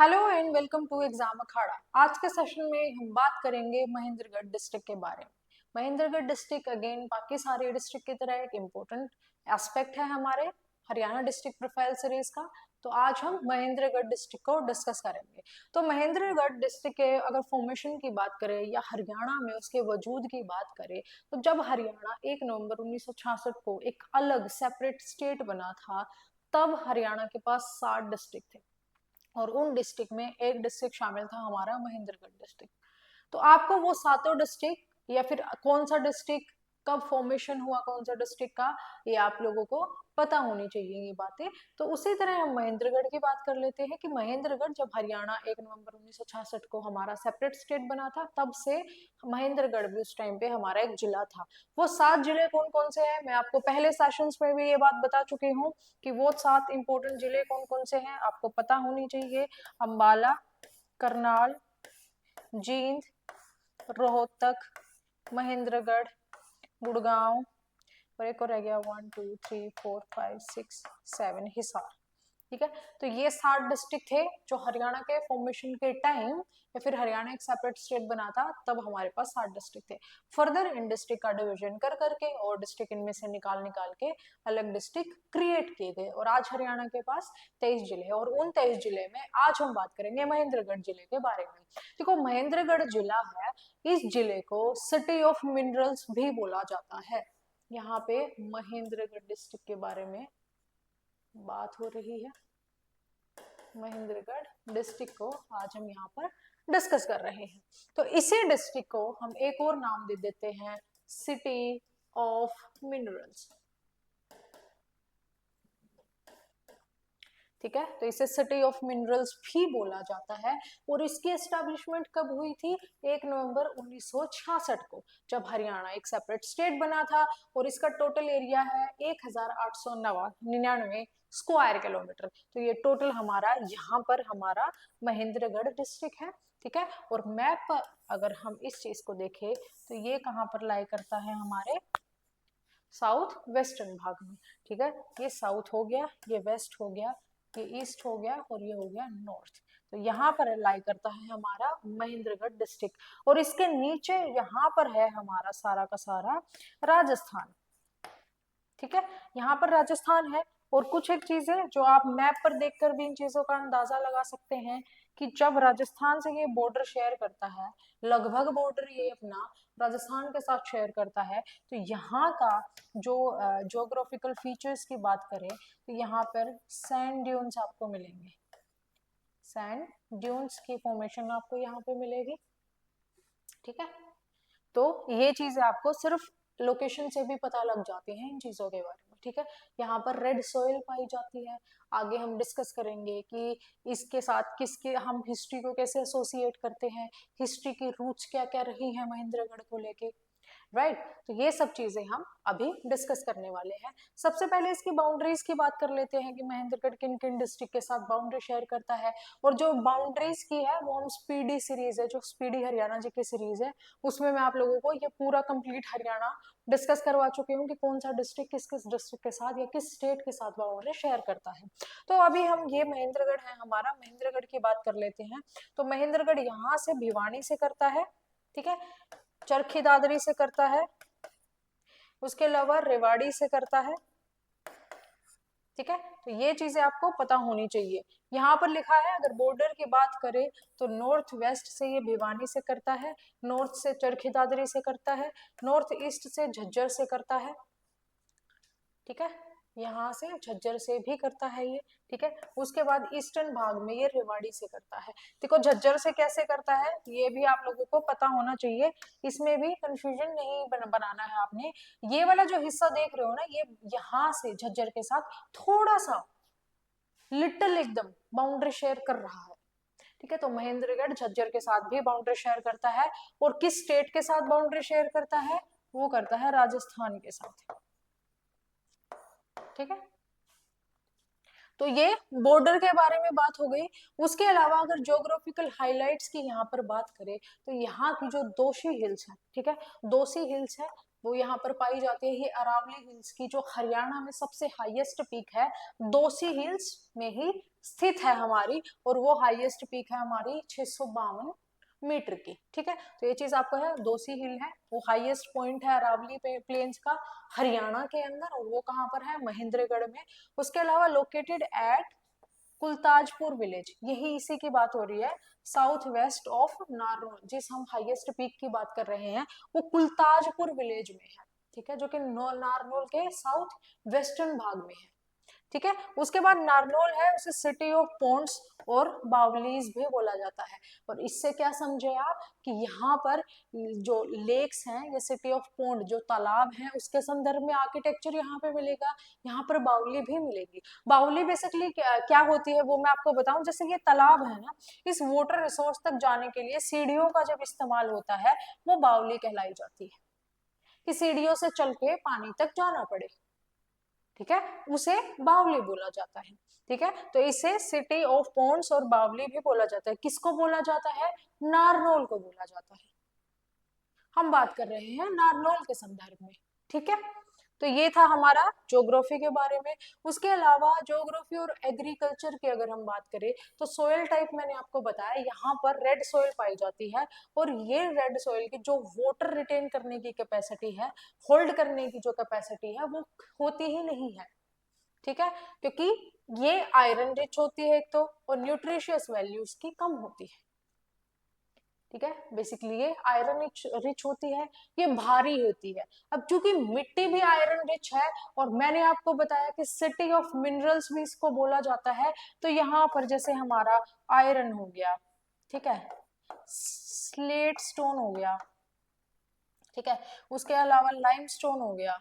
Hello and welcome to exam Akhada. आज के session में हम बात करेंगे महेंद्रगढ़ डिस्ट्रिक्ट के बारे में। महेंद्रगढ़ डिस्ट्रिक्ट अगेन बाकी सारे डिस्ट्रिक्ट की तरह एक इम्पोर्टेंट एस्पेक्ट है हमारे हरियाणा डिस्ट्रिक्ट प्रोफाइल सीरीज का। तो आज हम महेंद्रगढ़ डिस्ट्रिक्ट को डिस्कस करेंगे। तो महेंद्रगढ़ डिस्ट्रिक्ट के अगर फॉर्मेशन की बात करें या हरियाणा में उसके वजूद की बात करें, तो जब हरियाणा 1 नवंबर 1966 को एक अलग सेपरेट स्टेट बना था, तब हरियाणा के पास 7 डिस्ट्रिक्ट थे और उन डिस्ट्रिक्ट में एक डिस्ट्रिक्ट शामिल था हमारा महेंद्रगढ़ डिस्ट्रिक्ट। तो आपको वो सातों डिस्ट्रिक्ट या फिर कौन सा डिस्ट्रिक्ट कब फॉर्मेशन हुआ कौन सा डिस्ट्रिक्ट का, ये आप लोगों को पता होनी चाहिए ये बातें। तो उसी तरह हम महेंद्रगढ़ की बात कर लेते हैं कि महेंद्रगढ़ जब हरियाणा 1 नवंबर 1966 को हमारा सेपरेट स्टेट बना था, तब से महेंद्रगढ़ भी उस टाइम पे हमारा एक जिला था। वो 7 जिले कौन कौन से हैं, मैं आपको पहले सेशंस में भी ये बात बता चुकी हूँ कि वो 7 इंपॉर्टेंट जिले कौन कौन से हैं, आपको पता होनी चाहिए। अंबाला, करनाल, जींद, रोहतक, महेंद्रगढ़, गुड़गांव और एक और रह गया 1 2 3 4 5 6 7 हिसार। ठीक है, तो ये 7 डिस्ट्रिक्ट थे जो हरियाणा के फॉर्मेशन के टाइम या फिर हरियाणा एक सेपरेट स्टेट बना था तब हमारे पास 7 डिस्ट्रिक्ट थे। फर्दर इन डिस्ट्रिक्ट का डिवीजन कर करके और डिस्ट्रिक्ट इनमें से निकाल निकाल के अलग डिस्ट्रिक्ट क्रिएट किए गए और आज हरियाणा के पास 23 जिले हैं। और उन 23 जिले में आज हम बात करेंगे महेंद्रगढ़ जिले के बारे में। देखो, महेंद्रगढ़ जिला है, इस जिले को सिटी ऑफ मिनरल्स भी बोला जाता है। यहाँ पे महेंद्रगढ़ डिस्ट्रिक्ट के बारे में बात हो रही है। महेंद्रगढ़ डिस्ट्रिक्ट को आज हम यहाँ पर डिस्कस कर रहे हैं। तो इसी डिस्ट्रिक्ट को हम एक और नाम दे देते हैं, सिटी ऑफ मिनरल्स। ठीक है, तो इसे सिटी ऑफ मिनरल्स भी बोला जाता है। और इसकी एस्टैब्लिशमेंट कब हुई थी? 1 नवंबर 1966 को, जब हरियाणा एक सेपरेट स्टेट बना था। और इसका टोटल एरिया है 1899 स्क्वायर किलोमीटर। तो ये टोटल हमारा यहाँ पर हमारा महेंद्रगढ़ डिस्ट्रिक्ट है। ठीक है, और मैप पर अगर हम इस चीज को देखें तो ये कहाँ पर लाई करता है, हमारे साउथ वेस्टर्न भाग में। ठीक है, ये साउथ हो गया, ये वेस्ट हो गया, ये ईस्ट हो गया और ये हो गया नॉर्थ। तो यहाँ पर लाई करता है हमारा महेंद्रगढ़ डिस्ट्रिक्ट। और इसके नीचे यहाँ पर है हमारा सारा का सारा राजस्थान। ठीक है, यहाँ पर राजस्थान है। और कुछ एक चीजें जो आप मैप पर देखकर भी इन चीजों का अंदाजा लगा सकते हैं कि जब राजस्थान से ये बॉर्डर शेयर करता है, लगभग बॉर्डर ये अपना राजस्थान के साथ शेयर करता है, तो यहाँ का जो ज्योग्राफिकल फीचर्स की बात करें तो यहाँ पर सैंड ड्यून्स आपको मिलेंगे। सैंड ड्यून्स की फॉर्मेशन आपको यहाँ पे मिलेगी। ठीक है, तो ये चीजें आपको सिर्फ लोकेशन से भी पता लग जाती हैं इन चीजों के बारे में। ठीक है, यहाँ पर रेड सॉइल पाई जाती है। आगे हम डिस्कस करेंगे कि इसके साथ किसके हम हिस्ट्री को कैसे एसोसिएट करते हैं, हिस्ट्री की रूट्स क्या क्या रही हैं महेंद्रगढ़ को लेके। राइट, तो ये सब चीजें हम अभी डिस्कस करने वाले हैं। सबसे पहले इसकी बाउंड्रीज की बात कर लेते हैं कि महेंद्रगढ़ किन किन डिस्ट्रिक्ट के साथ बाउंड्री शेयर करता है। और जो बाउंड्रीज की है वो हम स्पीडी सीरीज है, जो स्पीडी हरियाणा जी की सीरीज है, उसमें मैं आप लोगों को ये पूरा कंप्लीट हरियाणा डिस्कस करवा चुकी हूँ कि कौन सा डिस्ट्रिक्ट किस किस डिस्ट्रिक्ट के साथ या किस स्टेट के साथ बाउंड्री शेयर करता है। तो अभी हम ये महेंद्रगढ़ है हमारा, महेंद्रगढ़ की बात कर लेते हैं। तो महेंद्रगढ़ यहाँ से भिवानी से करता है। ठीक है, चरखी दादरी से करता है, उसके अलावा रेवाड़ी से करता है। ठीक है, तो ये चीजें आपको पता होनी चाहिए। यहाँ पर लिखा है, अगर बॉर्डर की बात करें तो नॉर्थ वेस्ट से ये भिवानी से करता है, नॉर्थ से चरखी दादरी से करता है, नॉर्थ ईस्ट से झज्जर से करता है। ठीक है, यहाँ से झज्जर से भी करता है ये। ठीक है, उसके बाद ईस्टर्न भाग में ये रेवाड़ी से करता है। देखो, झज्जर से कैसे करता है ये भी आप लोगों को पता होना चाहिए, इसमें भी कंफ्यूजन नहीं बनाना है आपने। ये वाला जो हिस्सा देख रहे हो ना, ये यहाँ से झज्जर के साथ थोड़ा सा लिटिल एकदम बाउंड्री शेयर कर रहा है। ठीक है, तो महेंद्रगढ़ झज्जर के साथ भी बाउंड्री शेयर करता है। और किस स्टेट के साथ बाउंड्री शेयर करता है? वो करता है राजस्थान के साथ। ठीक है, तो ये बॉर्डर के बारे में बात हो गई। उसके अलावा अगर ज्योग्राफिकल हाइलाइट्स की यहाँ पर बात करें तो यहाँ की जो दोषी हिल्स है, ठीक है, दोषी हिल्स है, वो यहाँ पर पाई जाती है, ये अरावली हिल्स की, जो हरियाणा में सबसे हाईएस्ट पीक है, दोसी हिल्स में ही स्थित है हमारी, और वो हाईएस्ट पीक है हमारी 652 मीटर की। ठीक है, तो ये चीज आपको है, दोसी हिल है वो हाईएस्ट पॉइंट है अरावली प्लेन्स का हरियाणा के अंदर, और वो कहाँ पर है, महेंद्रगढ़ में। उसके अलावा लोकेटेड एट कुलताजपुर विलेज, यही इसी की बात हो रही है, साउथ वेस्ट ऑफ नारनौल, जिस हम हाईएस्ट पीक की बात कर रहे हैं वो कुलताजपुर विलेज में है। ठीक है, जो कि नारनौल के साउथ वेस्टर्न भाग में है। ठीक है, उसके बाद नारनौल है, उसे सिटी ऑफ पॉन्ड्स और बावलीज भी बोला जाता है। और इससे क्या समझे आप कि यहाँ पर जो लेक्स हैं, ये सिटी ऑफ पॉन्ड जो तालाब हैं, उसके संदर्भ में आर्किटेक्चर यहाँ पे मिलेगा, यहाँ पर बावली भी मिलेगी। बावली बेसिकली क्या होती है वो मैं आपको बताऊं, जैसे ये तालाब है ना, इस वाटर रिसोर्स तक जाने के लिए सीढ़ियों का जब इस्तेमाल होता है, वो बावली कहलाई जाती है, कि सीढ़ियों से चल के पानी तक जाना पड़े। ठीक है, उसे बावली बोला जाता है। ठीक है, तो इसे सिटी ऑफ पॉन्ड्स और बावली भी बोला जाता है। किसको बोला जाता है, नारनौल को बोला जाता है। हम बात कर रहे हैं नारनौल के संदर्भ में। ठीक है, तो ये था हमारा ज्योग्राफी के बारे में। उसके अलावा ज्योग्राफी और एग्रीकल्चर की अगर हम बात करें तो सोयल टाइप मैंने आपको बताया, यहाँ पर रेड सोयल पाई जाती है, और ये रेड सोयल की जो वाटर रिटेन करने की कैपेसिटी है, होल्ड करने की जो कैपेसिटी है, वो होती ही नहीं है। ठीक है, क्योंकि ये आयरन रिच होती है एक तो, और न्यूट्रिशियस वैल्यू इसकी कम होती है। ठीक है, बेसिकली ये आयरन रिच होती है, ये भारी होती है। अब चूंकि मिट्टी भी आयरन रिच है, और मैंने आपको बताया कि सिटी ऑफ मिनरल्स भी इसको बोला जाता है, तो यहाँ पर जैसे हमारा आयरन हो गया, ठीक है, स्लेट स्टोन हो गया, ठीक है, उसके अलावा लाइमस्टोन हो गया,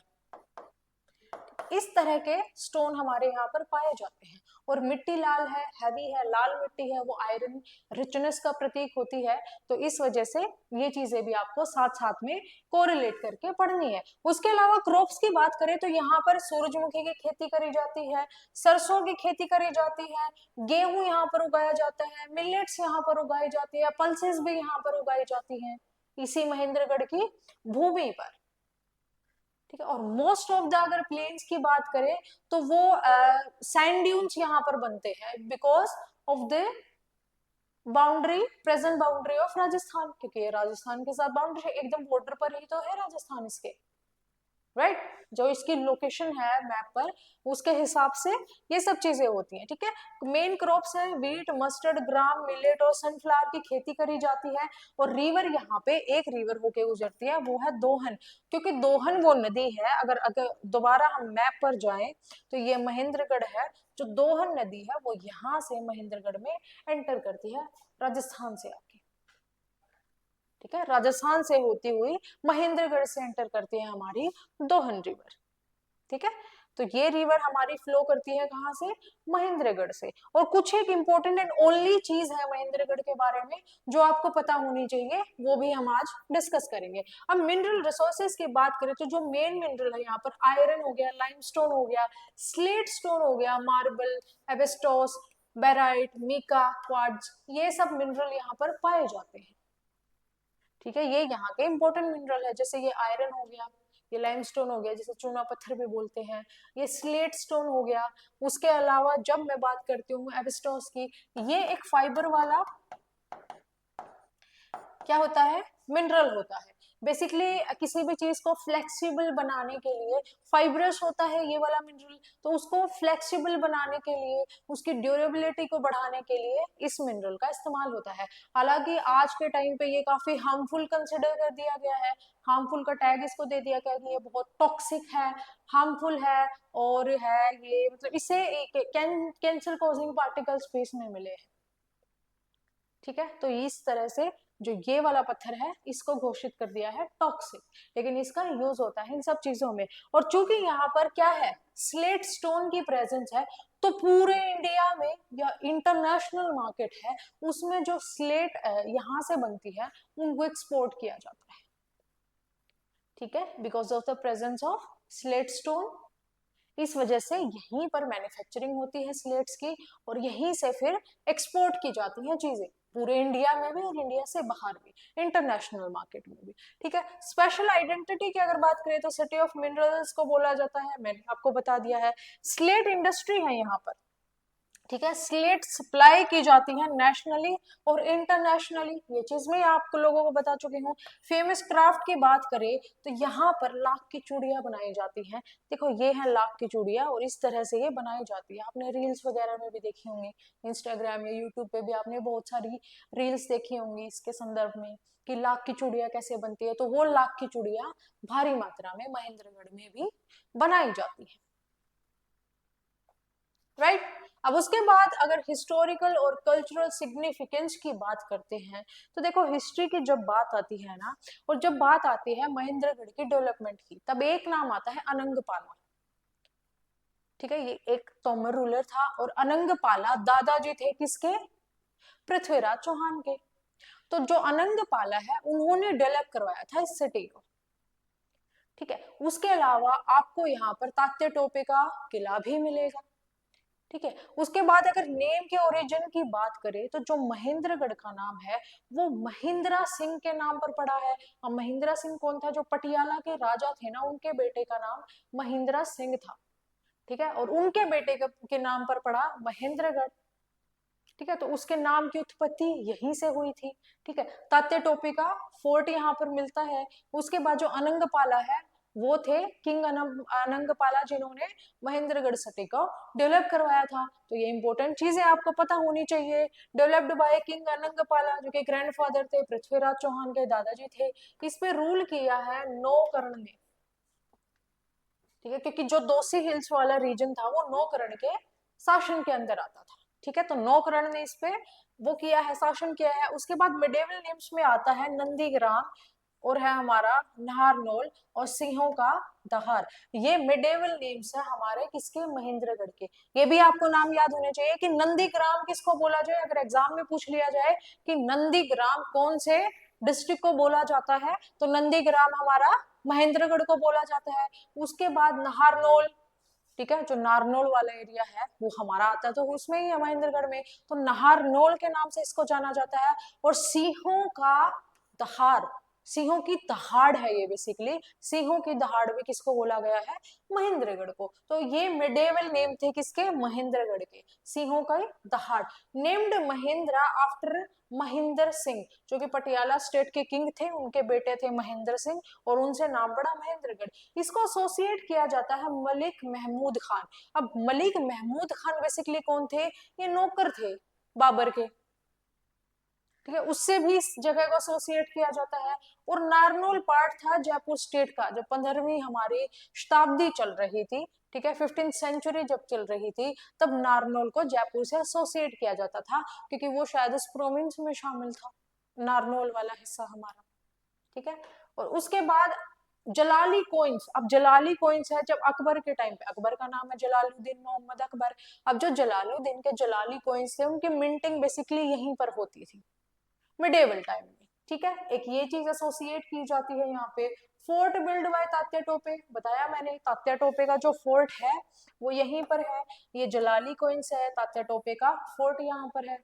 इस तरह के स्टोन हमारे यहाँ पर पाए जाते हैं। और मिट्टी लाल है, हैवी है, लाल मिट्टी है, वो आयरन रिचनेस का प्रतीक होती है। तो इस वजह से ये चीजें भी आपको साथ साथ में कोरिलेट करके पढ़नी है। उसके अलावा क्रॉप्स की बात करें तो यहाँ पर सूरजमुखी की खेती करी जाती है, सरसों की खेती करी जाती है, गेहूं यहाँ पर उगाया जाता है, मिलेट्स यहाँ पर उगाई जाती है, पल्सेस भी यहाँ पर उगाई जाती है, इसी महेंद्रगढ़ की भूमि पर। ठीक है, और मोस्ट ऑफ द अगर प्लेन्स की बात करें तो वो सैंड ड्यून्स यहाँ पर बनते हैं, because of the boundary, present boundary of Rajasthan, क्योंकि ये राजस्थान के साथ बाउंड्री है, एकदम बॉर्डर पर ही तो है राजस्थान इसके, राइट जो इसकी लोकेशन है मैप पर, उसके हिसाब से ये सब चीजें होती हैं। ठीक है, मेन क्रॉप्स है वीट, मस्टर्ड, ग्राम, मिलेट और सनफ्लावर की खेती करी जाती है। और रिवर यहाँ पे एक रिवर होके गुजरती है, वो है दोहन, क्योंकि दोहन वो नदी है, अगर अगर दोबारा हम मैप पर जाएं तो ये महेंद्रगढ़ है, जो दोहन नदी है वो यहाँ से महेंद्रगढ़ में एंटर करती है, राजस्थान से आके। ठीक है, राजस्थान से होती हुई महेंद्रगढ़ से एंटर करती है हमारी दोहन रिवर। ठीक है, तो ये रिवर हमारी फ्लो करती है कहाँ से, महेंद्रगढ़ से। और कुछ एक इंपॉर्टेंट एंड ओनली चीज है महेंद्रगढ़ के बारे में जो आपको पता होनी चाहिए, वो भी हम आज डिस्कस करेंगे। अब मिनरल रिसोर्सेज की बात करें तो जो मेन मिनरल है यहाँ पर, आयरन हो गया, लाइमस्टोन हो गया, स्लेट स्टोन हो गया, मार्बल, एबेस्टोस, बेराइट, मीका, क्वार्ट्ज, ये सब मिनरल यहाँ पर पाए जाते हैं। ठीक है, ये यहाँ के इंपॉर्टेंट मिनरल है, जैसे ये आयरन हो गया, ये लाइमस्टोन हो गया, जिसे चूना पत्थर भी बोलते हैं, ये स्लेट स्टोन हो गया। उसके अलावा जब मैं बात करती हूँ एबिस्टोस की, ये एक फाइबर वाला क्या होता है, मिनरल होता है। बेसिकली किसी भी चीज को फ्लेक्सिबल बनाने के लिए, फाइब्रस होता है ये वाला मिनरल, तो उसको फ्लेक्सिबल बनाने के लिए, उसकी ड्यूरेबिलिटी को बढ़ाने के लिए इस मिनरल का इस्तेमाल होता है। हालांकि आज के टाइम पे ये काफी हार्मफुल कंसिडर कर दिया गया है, हार्मफुल का टैग इसको दे दिया गया कि ये बहुत टॉक्सिक है, हार्मफुल है, और है ये मतलब इससे कैंसर कॉजिंग पार्टिकल्स भी इसमें मिले हैं। ठीक है, तो इस तरह से जो ये वाला पत्थर है इसको घोषित कर दिया है टॉक्सिक, लेकिन इसका यूज होता है इन सब चीजों में। और चूंकि यहाँ पर क्या है, स्लेट स्टोन की प्रेजेंस है, तो पूरे इंडिया में या इंटरनेशनल मार्केट है उसमें जो स्लेट यहाँ से बनती है उनको एक्सपोर्ट किया जाता है। ठीक है, because of the presence of slate stone इस वजह से यहीं पर मैन्युफैक्चरिंग होती है स्लेट्स की, और यहीं से फिर एक्सपोर्ट की जाती हैं चीजें, पूरे इंडिया में भी और इंडिया से बाहर भी, इंटरनेशनल मार्केट में भी। ठीक है, स्पेशल आइडेंटिटी की अगर बात करें तो सिटी ऑफ मिनरल्स को बोला जाता है, मैंने आपको बता दिया है। स्लेट इंडस्ट्री है यहाँ पर, ठीक है, स्लेट सप्लाई की जाती है नेशनली और इंटरनेशनली, ये चीज मैं आप लोगों को बता चुकी हूँ। फेमस क्राफ्ट की बात करें तो यहाँ पर लाख की चूड़ियां बनाई जाती हैं। देखो ये है लाख की चूड़ियां, और इस तरह से ये बनाई जाती है, आपने रील्स वगैरह में भी देखी होंगी, इंस्टाग्राम या यूट्यूब पे भी आपने बहुत सारी रील्स देखी होंगी इसके संदर्भ में कि लाख की चूड़ियां कैसे बनती है। तो वो लाख की चूड़ियां भारी मात्रा में महेंद्रगढ़ में भी बनाई जाती है, राइट। अब उसके बाद अगर हिस्टोरिकल और कल्चरल सिग्निफिकेंस की बात करते हैं, तो देखो हिस्ट्री की जब बात आती है ना, और जब बात आती है महेंद्रगढ़ की डेवलपमेंट की, तब एक नाम आता है अनंगपाला। ठीक है, ये एक तोमर रूलर था, और अनंगपाला दादाजी थे किसके? पृथ्वीराज चौहान के। तो जो अनंगपाला है उन्होंने डेवलप करवाया था इस सिटी को। ठीक है, उसके अलावा आपको यहाँ पर तात्या टोपे का किला भी मिलेगा। ठीक है, उसके बाद अगर नेम के ओरिजिन की बात करें तो जो महेंद्रगढ़ का नाम है वो महिंद्रा सिंह के नाम पर पड़ा है। और महिंद्रा सिंह कौन था? जो पटियाला के राजा थे ना, उनके बेटे का नाम महिंद्रा सिंह था। ठीक है, और उनके बेटे के नाम पर पड़ा महेंद्रगढ़। ठीक है, तो उसके नाम की उत्पत्ति यहीं से हुई थी। ठीक है, तात्या टोपी का फोर्ट यहाँ पर मिलता है। उसके बाद जो अनंगपाला है वो थे किंग अनंगपाला, जिन्होंने महेंद्रगढ़ सिटी को डेवलप करवाया था। तो ये इंपॉर्टेंट चीजें आपको पता होनी चाहिए। डेवलप्ड बाय किंग अनंगपाला, जो कि ग्रैंडफादर थे पृथ्वीराज चौहान के, दादाजी थे। इस पे रूल किया है नौकर्ण ने। ठीक है, क्योंकि जो दोसी हिल्स वाला रीजन था वो नौकर्ण के शासन के अंदर आता था। ठीक है, तो नौकर्ण ने इस पे वो किया है, शासन किया है। उसके बाद मिडेवल नेम्स में आता है नंदीग्राम, और है हमारा नाहरनौल, और सिंहों का दहार। ये मिडेवल नेम्स है हमारे किसके? महेंद्रगढ़ के। ये भी आपको नाम याद होने चाहिए कि नंदीग्राम किसको बोला जाए, अगर एग्जाम में पूछ लिया जाए कि नंदीग्राम कौन से डिस्ट्रिक्ट को बोला जाता है, तो नंदीग्राम हमारा महेंद्रगढ़ को बोला जाता है। उसके बाद नाहरनौल, ठीक है, जो नारनौल वाला एरिया है वो हमारा आता है, तो उसमें ही है महेंद्रगढ़ में, तो नाहरनौल के नाम से इसको जाना जाता है। और सिंहों का दहाड़, सिंहों की दहाड़ है ये बेसिकली, सिंहों की दहाड़ भी किसको बोला गया है? महेंद्रगढ़ को। तो ये मिडेवल नेम थे किसके? महेंद्रगढ़ के, सिंहों का दहाड़। नेम्ड महेंद्रा आफ्टर महेंद्र सिंह, जो कि पटियाला स्टेट के किंग थे, उनके बेटे थे महेंद्र सिंह, और उनसे नाम पड़ा महेंद्रगढ़। इसको एसोसिएट किया जाता है मलिक महमूद खान। अब मलिक महमूद खान बेसिकली कौन थे? ये नौकर थे बाबर के। ठीक है, उससे भी इस जगह को एसोसिएट किया जाता है। और नारनौल पार्ट था जयपुर स्टेट का, जब 15वीं हमारी शताब्दी चल रही थी, ठीक है, 15th सेंचुरी जब चल रही थी, तब नारनौल को जयपुर से एसोसिएट किया जाता था, क्योंकि वो शायद उस प्रोविंस में शामिल था, नारनौल वाला हिस्सा हमारा। ठीक है, और उसके बाद जलाली कोइंस। अब जलाली कोइंस है जब अकबर के टाइम पे, अकबर का नाम है जलालुद्दीन मोहम्मद अकबर। अब जो जलालुद्दीन के जलाली कोइंस थे उनकी मिंटिंग बेसिकली यहीं पर होती थी मिडेवल टाइम में। ठीक है, एक ये चीज एसोसिएट की जाती है यहाँ पे। Fort build by Tatya Tope, बताया मैंने, तात्या टोपे का जो फोर्ट है वो यहीं पर है। ये जलाली कोइंस है, तात्या टोपे का फोर्ट यहाँ पर है।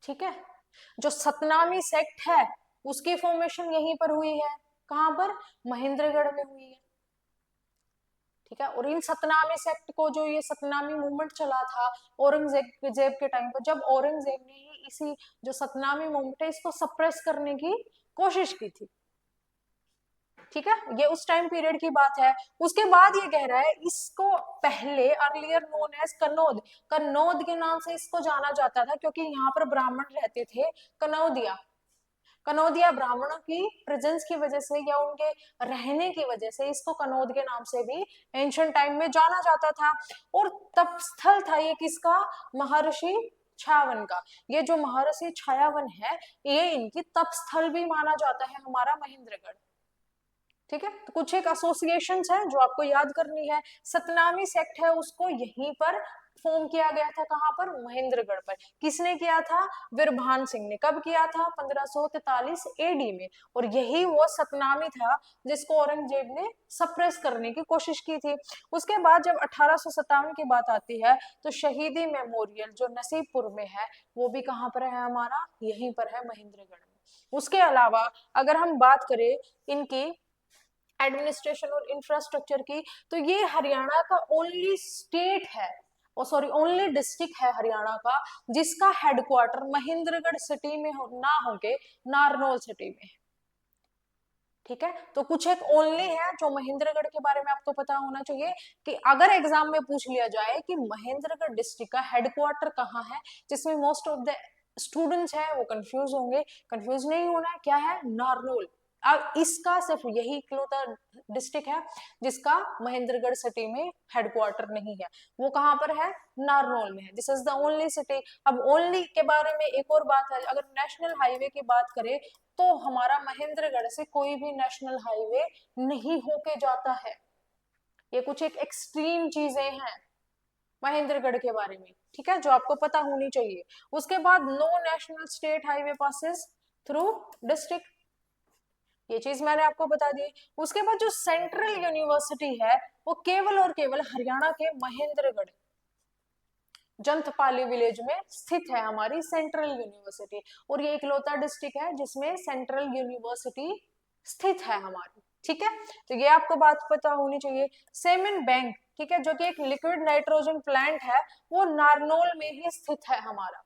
ठीक है, जो सतनामी सेक्ट है उसकी फॉर्मेशन यहीं पर हुई है। कहां पर? महेंद्रगढ़ में हुई है। ठीक है, और इन सतनामी सेक्ट को, जो ये सतनामी मूवमेंट चला था औरंगजेब के टाइम पर, जब औरंगजेब ने ही इसी जो सतनामी मूवमेंट है इसको सप्रेस करने की कोशिश की थी। ठीक है, ये उस टाइम पीरियड की बात है। उसके बाद ये कह रहा है इसको पहले earlier known as Kannauj, Kannauj के नाम से इसको जाना जाता था, क्योंकि यहाँ पर ब्राह्मण रहते थे। कनौदिया, कनौदिया ब्राह्मणों की प्रेजेंस की वजह से या उनके रहने की वजह से इसको कनौद के नाम से भी एंशिएंट टाइम में जाना जाता था। और तपस्थल था ये किसका? महर्षि छायावन का। ये जो महर्षि छायावन है ये इनकी तपस्थल भी माना जाता है हमारा महेंद्रगढ़। ठीक है, तो कुछ एक एसोसिएशंस है जो आपको याद करनी है। सतनामी सेक्ट है उसको यहीं पर फॉर्म किया गया था कहाँ पर, महेंद्रगढ़ पर। किसने किया था, वीरभान सिंह ने। कब किया था, 1543 एडी में। और यही वो सतनामी था जिसको औरंगजेब ने सप्रेस करने की कोशिश की थी। उसके बाद जब 1857 की बात आती है तो शहीदी मेमोरियल जो नसीबपुर में है वो भी कहाँ पर है हमारा, यहीं पर है, महेंद्रगढ़ में। उसके अलावा अगर हम बात करें इनकी एडमिनिस्ट्रेशन और इंफ्रास्ट्रक्चर की, तो ये हरियाणा का ओनली स्टेट है, और सॉरी ओनली डिस्ट्रिक्ट है हरियाणा का जिसका हेडक्वार्टर महेंद्रगढ़ सिटी में ना होके नारनौल सिटी में है। ठीक है, तो कुछ एक ओनली है जो महेंद्रगढ़ के बारे में आपको पता होना चाहिए कि अगर एग्जाम में पूछ लिया जाए कि महेंद्रगढ़ डिस्ट्रिक्ट का हेडक्वार्टर कहाँ है, जिसमें मोस्ट ऑफ द स्टूडेंट्स है वो कंफ्यूज होंगे, कंफ्यूज नहीं होना है, क्या है, नारनौल। अब इसका सिर्फ यही इकलौता डिस्ट्रिक्ट है जिसका महेंद्रगढ़ सिटी में हेडक्वार्टर नहीं है, वो कहाँ पर है, नारनौल में है। This is the only city. अब ओनली के बारे में एक और बात है, अगर नेशनल हाईवे की बात करें तो हमारा महेंद्रगढ़ से कोई भी नेशनल हाईवे नहीं होके जाता है। ये कुछ एक एक्सट्रीम चीजें हैं महेंद्रगढ़ के बारे में, ठीक है, जो आपको पता होनी चाहिए। उसके बाद no national state highway passes through district, ये चीज मैंने आपको बता दी। उसके बाद जो सेंट्रल यूनिवर्सिटी है वो केवल और केवल हरियाणा के महेंद्रगढ़ जंतपाली विलेज में स्थित है हमारी सेंट्रल यूनिवर्सिटी, और ये इकलौता डिस्ट्रिक्ट है जिसमें सेंट्रल यूनिवर्सिटी स्थित है हमारी। ठीक है, तो ये आपको बात पता होनी चाहिए। सेमेन बैंक, ठीक है, जो कि एक लिक्विड नाइट्रोजन प्लांट है, वो नारनौल में ही स्थित है हमारा।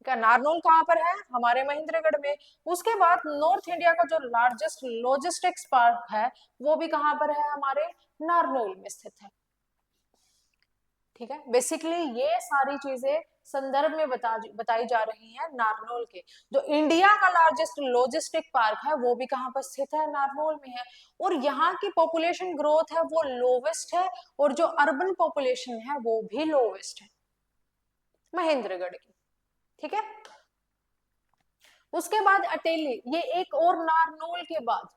क्या नारनौल कहाँ पर है, हमारे महेंद्रगढ़ में। उसके बाद नॉर्थ इंडिया का जो लार्जेस्ट लॉजिस्टिक्स पार्क है वो भी कहाँ पर है, हमारे नारनौल में स्थित है। ठीक है, बेसिकली ये सारी चीजें संदर्भ में बताई जा रही हैं नारनौल के। जो इंडिया का लार्जेस्ट लॉजिस्टिक पार्क है वो भी कहाँ पर स्थित है, नारनौल में है। और यहाँ की पॉपुलेशन ग्रोथ है वो लोवेस्ट है, और जो अर्बन पॉपुलेशन है वो भी लोवेस्ट है महेंद्रगढ़ की। ठीक है, उसके बाद अटेली, ये एक और नारनौल के बाद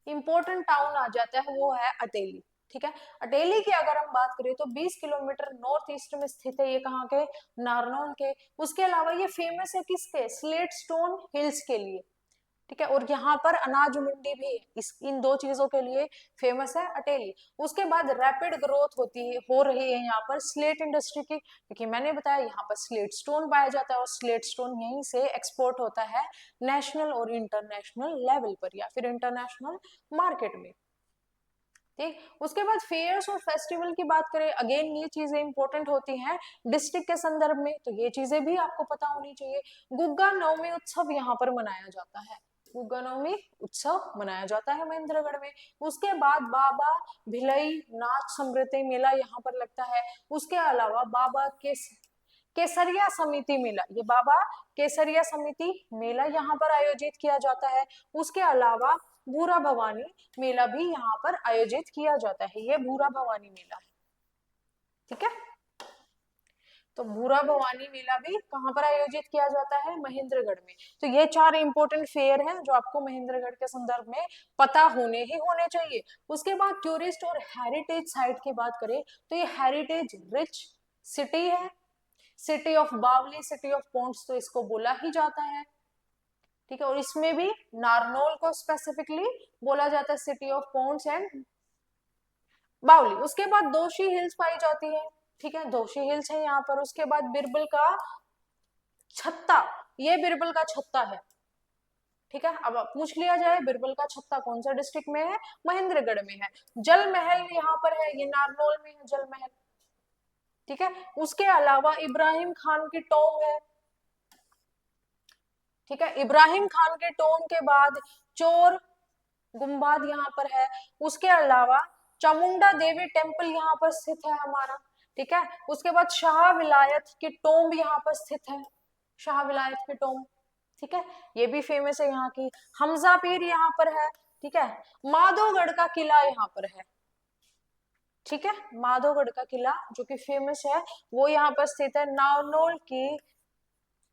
इंपॉर्टेंट टाउन आ जाता है, वो है अटेली। ठीक है, अटेली की अगर हम बात करें तो 20 किलोमीटर नॉर्थ ईस्ट में स्थित है, ये कहाँ के, नारनौल के। उसके अलावा ये फेमस है किसके, स्लेट स्टोन हिल्स के लिए। ठीक है, और यहाँ पर अनाज मंडी भी इन दो चीजों के लिए फेमस है अटेली। उसके बाद रैपिड ग्रोथ हो रही है यहाँ पर स्लेट इंडस्ट्री की, क्योंकि मैंने बताया यहाँ पर स्लेट स्टोन पाया जाता है और स्लेट स्टोन यहीं से एक्सपोर्ट होता है नेशनल और इंटरनेशनल लेवल पर, या फिर इंटरनेशनल मार्केट में। ठीक, उसके बाद फेयर्स और फेस्टिवल की बात करें, अगेन ये चीजें इंपॉर्टेंट होती हैं डिस्ट्रिक्ट के संदर्भ में, तो ये चीजें भी आपको पता होनी चाहिए। गुग्गा नवमी उत्सव यहाँ पर मनाया जाता है, गुग्गा नवमी उत्सव मनाया जाता है महेंद्रगढ़ में। उसके बाद बाबा भिलई नाच समृद्धि मेला यहाँ पर लगता है। उसके अलावा बाबा केसरिया समिति मेला, ये बाबा केसरिया समिति मेला यहाँ पर आयोजित किया जाता है। उसके अलावा भूरा भवानी मेला भी यहाँ पर आयोजित किया जाता है, ये भूरा भवानी मेला है। ठीक है, तो भूरा भवानी मेला भी कहाँ पर आयोजित किया जाता है, महेंद्रगढ़ में। तो ये 4 इंपोर्टेंट फेयर हैं जो आपको महेंद्रगढ़ के संदर्भ में पता होने ही होने चाहिए। उसके बाद टूरिस्ट और हेरिटेज साइट की बात करें तो ये हेरिटेज रिच सिटी है, सिटी ऑफ बावली, सिटी ऑफ पॉन्ड्स तो इसको बोला ही जाता है। ठीक है, और इसमें भी नारनौल को स्पेसिफिकली बोला जाता है सिटी ऑफ पॉन्ड्स एंड बावली। उसके बाद दोषी हिल्स पाई जाती है, ठीक है, दोषी हिल्स है यहाँ पर। उसके बाद बिरबल का छत्ता, ये बिरबल का छत्ता है। ठीक है, अब पूछ लिया जाए बिरबल का छत्ता कौन सा डिस्ट्रिक्ट में है, महेंद्रगढ़ में है। जल महल यहाँ पर है, ये नारनौल में है जल महल। ठीक है, उसके अलावा इब्राहिम खान की टोंब है। ठीक है, इब्राहिम खान के टोंब के बाद चोर गुम्बाद यहाँ पर है। उसके अलावा चामुंडा देवी टेम्पल यहाँ पर स्थित है हमारा। ठीक है, उसके बाद शाह विलायत की टोंब यहाँ पर स्थित है, शाह विलायत की टोंब। ठीक है, ये भी फेमस है यहाँ की। हमजा पीर यहाँ पर है। ठीक है, माधोगढ़ का किला यहाँ पर है। ठीक है, माधोगढ़ का किला जो कि फेमस है वो यहाँ पर स्थित है। नारनौल की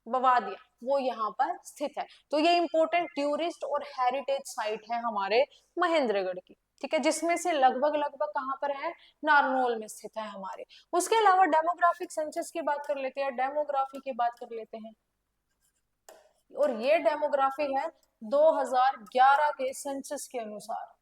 बवादिया वो यहाँ पर स्थित है। तो ये इंपॉर्टेंट टूरिस्ट और हेरिटेज साइट है हमारे महेंद्रगढ़ की। ठीक है, जिसमें से लगभग लगभग कहाँ पर है, नारनौल में स्थित है हमारे। उसके अलावा डेमोग्राफिक सेंसस की बात कर लेते हैं, डेमोग्राफी की बात कर लेते हैं, और ये डेमोग्राफी है 2011 के सेंसस के अनुसार।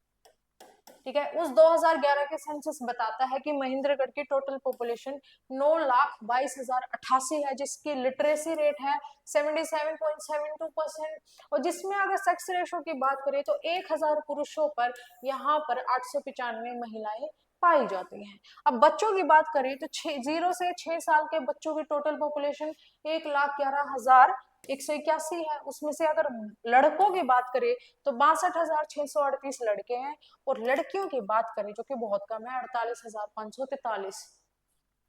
ठीक है, उस 2011 के सेंसस बताता है कि महेंद्रगढ़ की टोटल पॉपुलेशन 9,22,088 है, जिसकी लिटरेसी रेट है 77.72%, और जिसमें अगर सेक्स रेशो की बात करें तो 1000 पुरुषों पर यहाँ पर 895 महिलाएं पाई जाती हैं। अब बच्चों की बात करें तो 0 से 6 साल के बच्चों की टोटल पॉपुलेशन 1,11,181 है। उसमें से अगर लड़कों की बात करें तो 62,638 लड़के हैं, और लड़कियों की बात करें जो कि बहुत कम है, 48,543।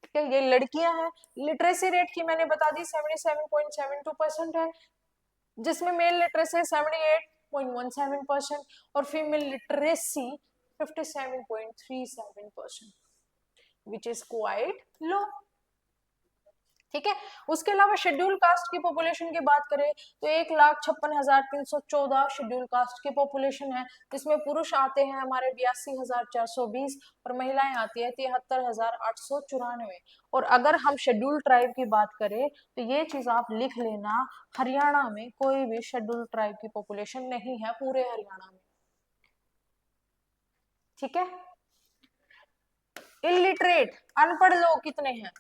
ठीक है, ये लड़कियां हैं। लिटरेसी रेट की मैंने बता दी 77.72% है, जिसमें मेल लिटरेसी 78.17% और female literacy 57.37%, which is quite low. ठीक है, उसके अलावा शेड्यूल कास्ट की पॉपुलेशन की बात करें तो 1,56,314 शेड्यूल कास्ट की पॉपुलेशन है, जिसमें पुरुष आते हैं हमारे 82,420 और महिलाएं आती है 73,894। और अगर हम शेड्यूल ट्राइब की बात करें तो ये चीज आप लिख लेना, हरियाणा में कोई भी शेड्यूल ट्राइब की पॉपुलेशन नहीं है पूरे हरियाणा में। ठीक है, इलिटरेट अनपढ़ लोग कितने हैं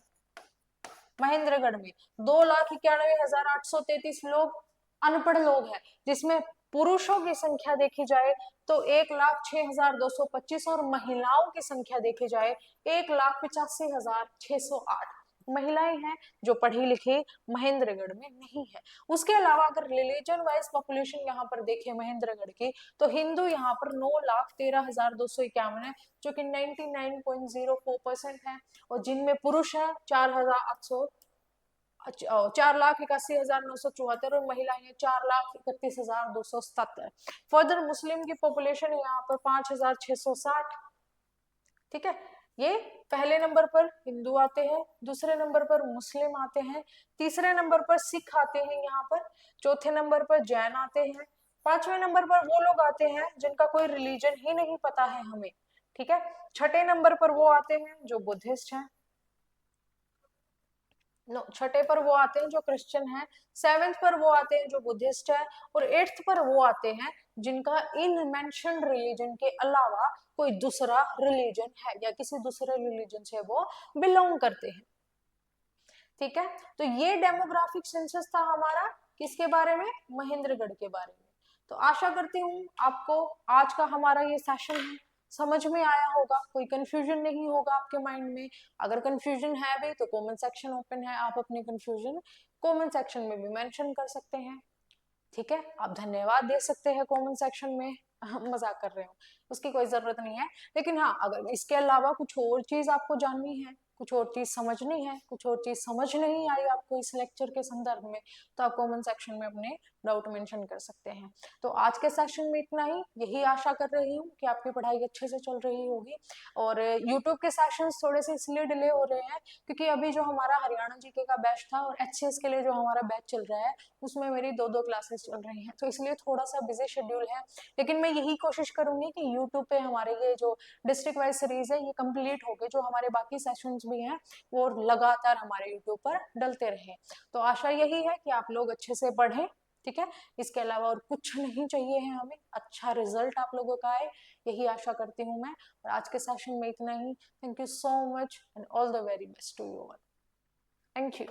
महेंद्रगढ़ में? 2,91,833 लोग अनपढ़ लोग हैं, जिसमें पुरुषों की संख्या देखी जाए तो 1,06,225 और महिलाओं की संख्या देखी जाए 1,85,608 महिलाएं हैं जो पढ़ी लिखी महेंद्रगढ़ में नहीं है। उसके अलावा अगर रिलीजन वाइज पॉपुलेशन यहाँ पर देखें महेंद्रगढ़ की तो हिंदू यहाँ पर 9,13,251 है, जो कि 99.04% है, और जिनमें पुरुष है 4,81,974 और महिलाएं 4,31,277। फर्दर मुस्लिम की पॉपुलेशन है यहाँ पर 5,660। ठीक है, ये पहले नंबर पर हिंदू आते हैं, दूसरे नंबर पर मुस्लिम आते हैं, तीसरे नंबर पर सिख आते हैं यहाँ पर, चौथे नंबर पर जैन आते हैं, पांचवें नंबर पर वो लोग आते हैं जिनका कोई रिलीजन ही नहीं पता है हमें। ठीक है, छठे नंबर पर वो आते हैं जो बुद्धिस्ट हैं, छठे पर वो आते हैं जो क्रिश्चियन है, सेवेंथ पर वो आते हैं जो बुद्धिस्ट है, और एट्थ पर वो आते हैं जिनका इन मेंशन्ड रिलीजन के अलावा कोई दूसरा रिलीजन है या किसी दूसरे रिलीजन से वो बिलोंग करते हैं। ठीक है, तो ये डेमोग्राफिक सेंसस था हमारा किसके बारे में, महेंद्रगढ़ के बारे में। तो आशा करती हूँ आपको आज का हमारा ये सेशन है समझ में आया होगा, कोई कंफ्यूजन नहीं होगा आपके माइंड में। अगर कंफ्यूजन है भी तो कमेंट सेक्शन ओपन है, आप अपने कंफ्यूजन कमेंट सेक्शन में भी मेंशन कर सकते हैं। ठीक है, आप धन्यवाद दे सकते हैं कमेंट सेक्शन में, मजाक कर रहे हो, उसकी कोई जरूरत नहीं है। लेकिन हाँ, अगर इसके अलावा कुछ और चीज आपको जाननी है, कुछ और चीज समझनी है, कुछ और चीज समझ नहीं आई आपको इस लेक्चर के संदर्भ में, तो आप कमेंट सेक्शन में अपने डाउट मेंशन कर सकते हैं। तो आज के सेशन में इतना ही, यही आशा कर रही हूँ कि आपकी पढ़ाई अच्छे से चल रही होगी। और यूट्यूब के सेशंस थोड़े से इसलिए डिले हो रहे हैं क्योंकि अभी जो हमारा हरियाणा जीके का बैच था और HCS के लिए जो हमारा बैच चल रहा है उसमें मेरी 2-2 क्लासेस चल रही हैं, तो इसलिए थोड़ा सा बिजी शेड्यूल है। लेकिन मैं यही कोशिश करूंगी कि यूट्यूब पे हमारे ये जो डिस्ट्रिक्ट वाइज सीरीज है ये कंप्लीट हो गए, जो हमारे बाकी सेशंस भी हैं वो लगातार हमारे यूट्यूब पर डलते रहे। तो आशा यही है कि आप लोग अच्छे से पढ़ें। ठीक है, इसके अलावा और कुछ नहीं चाहिए है हमें, अच्छा रिजल्ट आप लोगों का आए, यही आशा करती हूँ मैं। और आज के सेशन में इतना ही। Thank you so much and all the very best to you all. Thank you.